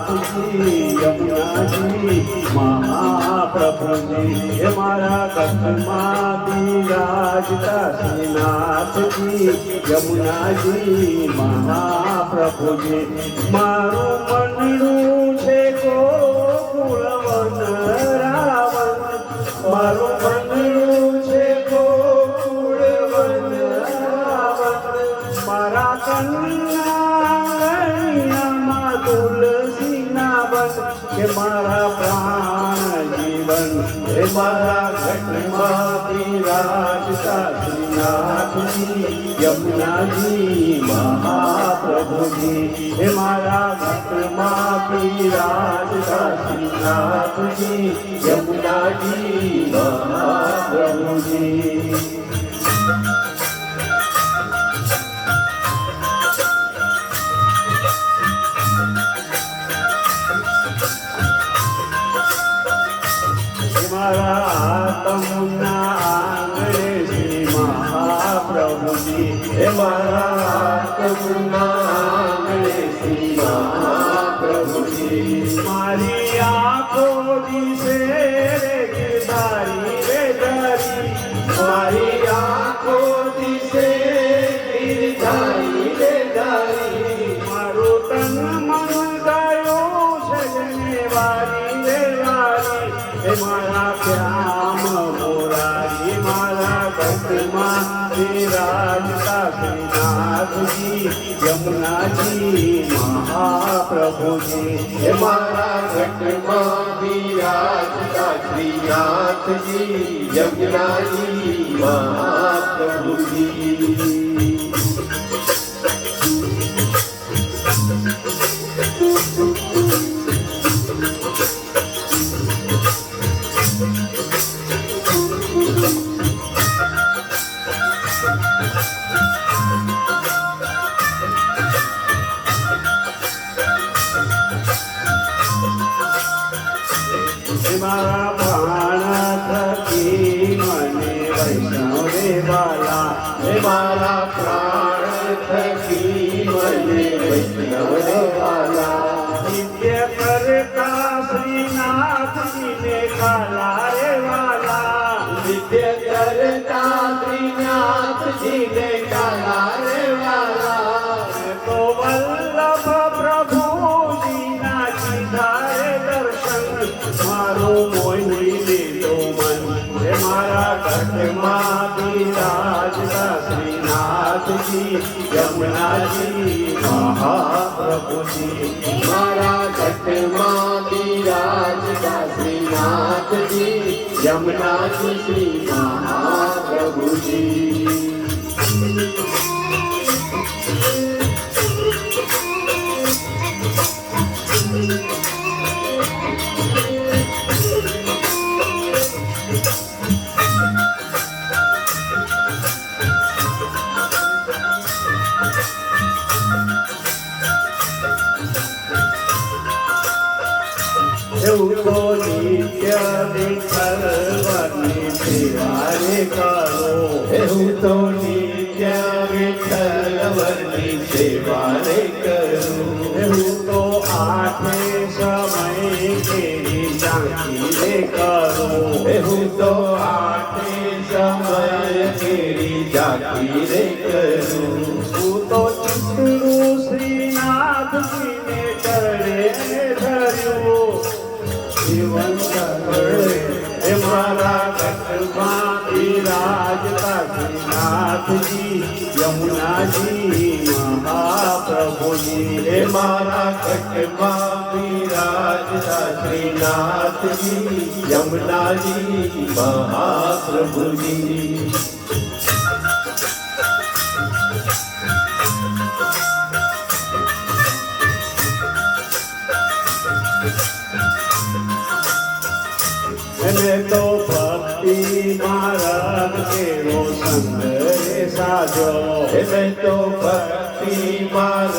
નાથજી યમુનાજી મહાપ્રભુજી હે મારા કચ્છમાં બિરાજતા શ્રીનાથજી યમુનાજી મહાપ્રભુજી મારું મનડું છે ગોકુળ વન રાવણ મારું મનડું છે ગોકુળ વન રાવણ મારા કન્યા તુલસીના બન કે મારા પ્રાણ જીવન હે મારા ઘટમાં બિરાજતા શ્રીનાથજી યમુનાજી મહાપ્રભુજી હે મારા ઘટમાં બિરાજતા શ્રીનાથજી યમુનાજી મહાપ્રભુજી મારા આત્મના આંગણે શ્રી મહાપ્રભુજી હે મારા આત્મના આંગણે શ્રી મહાપ્રભુજી મારી આંખો દિશે રે ગિરધારી રે ધરી મારી આંખો દિશે ગિરધારી રે ધરી મારું તન મન ગયો છે જનેવારી રે વારી હે મારા શ્યામ મોરારી મારા ઘટમાં બિરાજતા શ્રીનાથજી યમુનાજી મહાપ્રભુજી હે મારા ઘટમાં બિરાજતા શ્રીનાથજી યમુનાજી મહાપ્રભુજી મારા પ્રાણ થકી મને વૈષ્ણવે વાલા હે મારા પ્રાણ થકી મને વૈષ્ણવે વાલા નિત્ય કરતા શ્રીનાથજીને ખાલા રે વાલા નિત્ય કરતા શ્રીનાથજીને ખાલા રે વાલા તો વલ્લભ પ્રભુજીના કીધા રે દર્શન મારું મોહિની લીધો મન હે મારા ઘટમાં બિરાજતા શ્રીનાથજી યમુનાજી મહાપ્રભુજી મારા ઘટમાં બિરાજતા શ્રીનાથજી યમુનાજી શ્રી મહાપ્રભુજી એવું તો નિત્ય વિઠ્ઠલની સેવા રે કરો એવું તો નિત્ય વિઠ્ઠલની સેવા રે કરું એવું તો આઠે સમય કેરી ઝાંખી રે કરો એવું તો આઠે સમય કેરી ઝાંખી રે કરું હું તો ચિત્રું શ્રીનાથજીને ચરણે ધર્યું જીવન સગળે હે મારા ઘટમાં બિરાજતા શ્રીનાથજી યમુનાજી મહાપ્રભુજી હે મારા ઘટમાં બિરાજતા શ્રીનાથજી યમુનાજી મહાપ્રભુજી એને તો ભક્તિ માર્ગ કેરો સંગ રે સાજો એને તો ભક્તિ માર્ગ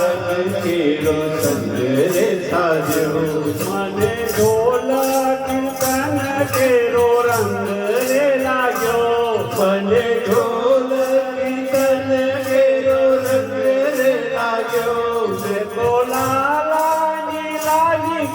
કેરો સંગ રે સાજો મને ઢોલ કીર્તન કેરો રંગ રે લાગ્યો મને ઢોલ કીર્તન કેરો રંગ રે લાગ્યો ને તો લાલાની લાગી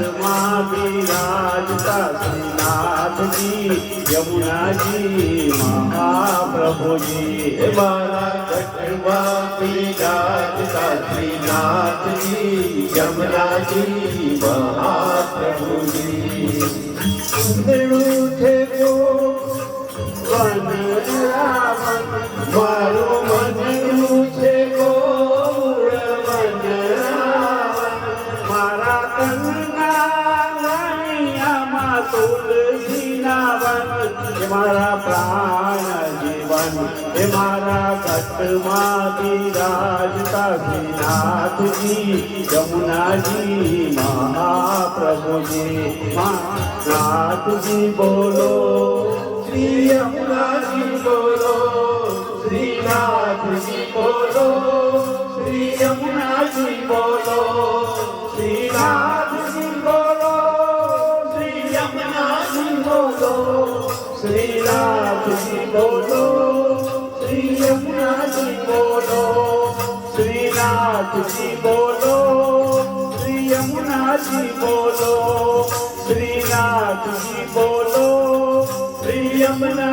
ઘટમાં બિરાજતા શ્રીનાથજી યમુનાજી મહાપ્રભુજી હે મારા ઘટમાં બિરાજતા શ્રીનાથજી યમુનાજી મહાપ્રભુજી ઉંદડું છે વનરાવન મારું મનનું છે ગોળ વનરાવન મારા તનના રાણિયામાં તુલસીના વન એ મારા પ્રાણ જીવન એ મારા ઘટમાં બિરાજતા શ્રીનાથજી યમુનાજી મહાપ્રભુજી નાથજી બોલો શ્રી યમુનાજી બોલો શ્રીનાથજી બોલો શ્રી યમુનાજી બોલો શ્રીનાથજી બોલો શ્રી યમુનાજી બોલો શ્રીનાથજી બોલો શ્રી યમુનાજી બોલો શ્રીનાથજી બોલો શ્રી યમુનાજી બોલો શ્રીનાથજી બોલો શ્રી યમુના